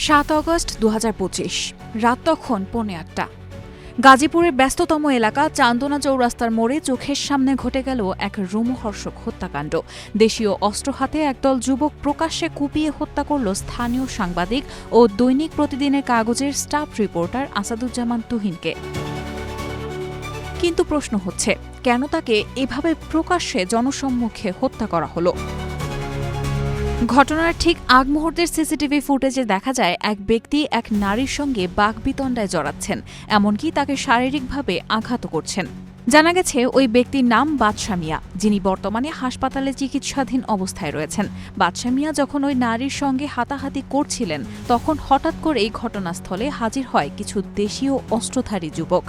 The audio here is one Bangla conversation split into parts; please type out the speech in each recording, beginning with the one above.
৭ আগস্ট ২০২৫ রাত তখন ৮:৩০। গাজীপুরের ব্যস্ততম এলাকা চান্দনা চৌরাস্তার মোড়ে চোখের সামনে ঘটে গেল এক রোমহর্ষক হত্যাকাণ্ড। দেশীয় অস্ত্র হাতে একদল যুবক প্রকাশ্যে কুপিয়ে হত্যা করল স্থানীয় সাংবাদিক ও দৈনিক প্রতিদিনের কাগজের স্টাফ রিপোর্টার আসাদুজ্জামান তুহিনকে। কিন্তু প্রশ্ন হচ্ছে, কেন তাকে এভাবে প্রকাশ্যে জনসম্মুখে হত্যা করা হলো? ঘটনার ঠিক আগ মুহূর্তের সিসিটিভি ফুটেজে দেখা যায় এক ব্যক্তি এক নারীর সঙ্গে বাকবিতণ্ডায় জড়াচ্ছেন, এমনকি তাকে শারীরিকভাবে আঘাত করছেন। জানা গেছে ওই ব্যক্তির নাম বাদশা মিয়া, যিনি বর্তমানে হাসপাতালে চিকিৎসাধীন অবস্থায় রয়েছেন। বাদশা মিয়া যখন ওই নারীর সঙ্গে হাতাহাতি করছিলেন, তখন হঠাৎ করেই ঘটনাস্থলে হাজির হয় কিছু দেশীয় অস্ত্রধারী যুবক।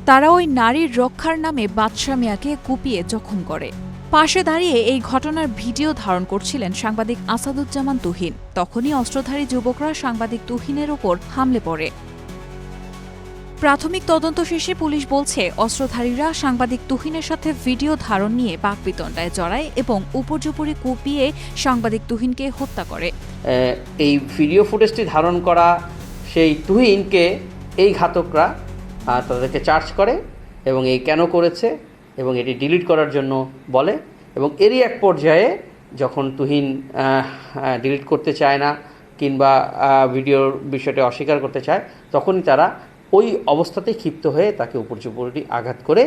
তারা ওই নারীর রক্ষার নামে বাদশা মিয়াকে কুপিয়ে জখম করে। পাশে দাঁড়িয়ে এই ঘটনার ভিডিও ধারণ করছিলেন সাংবাদিক আসাদুজ্জামান তুহিন। তখনই অস্ত্রধারী যুবকরা সাংবাদিক তুহিনের ওপর হামলে পড়ে। প্রাথমিক তদন্ত শেষে পুলিশ বলছে, অস্ত্রধারীরা সাংবাদিক তুহিনের সাথে ভিডিও ধারণ নিয়ে বাকবিতণ্ডায় জড়ায় এবং উপর্যুপরি কুপিয়ে সাংবাদিক তুহিনকে হত্যা করে। এই ভিডিও ফুটেজটি ধারণ করা সেই তুহিনকে এই ঘাতকরা তাদেরকে চার্জ করে এবং এই কেন করেছে এবং এটি ডিলিট করার জন্য বলে, এবং এরই এক পর্যায়ে যখন তুহিন ডিলিট করতে চায় না কিংবা ভিডিওর বিষয়টি অস্বীকার করতে চায়, তখনই তারা ওই অবস্থাতেই ক্ষিপ্ত হয়ে তাকে উপর্যুপরি আঘাত করে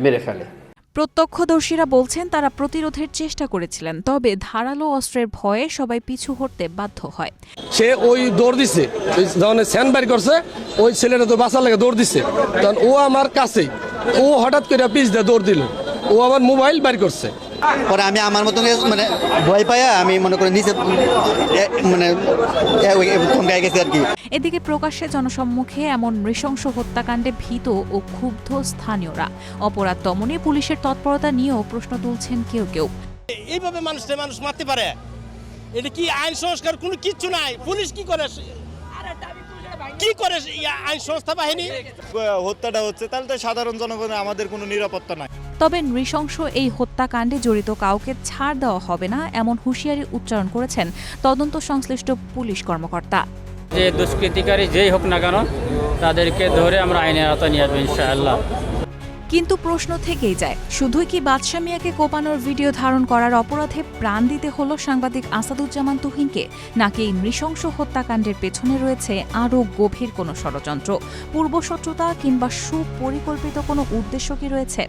মেরে ফেলে। প্রত্যক্ষদর্শীরা বলছেন, তারা প্রতিরোধের চেষ্টা করেছিলেন, তবে ধারালো অস্ত্রের ভয়ে সবাই পিছু হটতে বাধ্য হয়। সে ওই দৌড় দিচ্ছে, যখন স্যান্ড বাইর করছে ওই ছেলেটা তো বাঁচার লাগে দৌড় দিচ্ছে, তখন ও আমার কাছেই, ও হঠাৎ করে পিছ দিয়ে দৌড় দিল, ও আবার মোবাইল বাইর করছে। পরে আমি আমার মতন মানে ভয় পাইয়া আমি মনে করি নিচে মানে থমকাই গেছি আর কি। এদিকে প্রকাশ্যে জনসম্মুখে এমন নৃশংস হত্যাকাণ্ডে ভীত ও ক্ষুব্ধ স্থানীয়রা। অপরাধ দমনে পুলিশের তৎপরতা নিয়েও প্রশ্ন তুলছেন কেউ কেউ। এইভাবে মানুষ মারতে পারে? এটা কি আইন সংস্কার? কোনো কিচ্ছু নাই। পুলিশ কি করে আইন সংস্থা বাহিনী? হত্যাটা হচ্ছে, তাহলে তো সাধারণ জনগণের আমাদের কোনো নিরাপত্তা নাই। তবে নৃশংস এই হত্যাকাণ্ডে জড়িত কাউকে ছাড় দেওয়া হবে না, এমন হুঁশিয়ারি উচ্চারণ করেছেন তদন্ত সংশ্লিষ্ট পুলিশ কর্মকর্তা। যে দুষ্কৃতিকারী যেই হোক না কেন, তাদেরকে ধরে আমরা আইনের আওতায় নিয়ে আসবো ইনশাআল্লাহ। কিন্তু প্রশ্ন থেকেই যায়, শুধুই কি বাদশা মিয়াকে কোপানোর ভিডিও ধারণ করার অপরাধে প্রাণ দিতে হলো সাংবাদিক আসাদুজ্জামান তুহিনকে, নাকি এই নৃশংস হত্যাকাণ্ডের পেছনে রয়েছে আরও গভীর কোনো ষড়যন্ত্র, পূর্বশত্রুতা কিংবা সুপরিকল্পিত কোনো উদ্দেশ্য কি রয়েছে?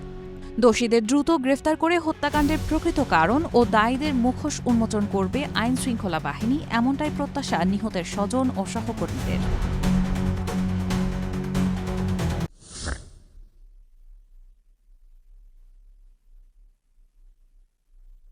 দোষীদের দ্রুত গ্রেফতার করে হত্যাকাণ্ডের প্রকৃত কারণ ও দায়ীদের মুখোশ উন্মোচন করবে আইন শৃঙ্খলা বাহিনী, এমনটাই প্রত্যাশা নিহতের স্বজন ও সহকর্মীদের।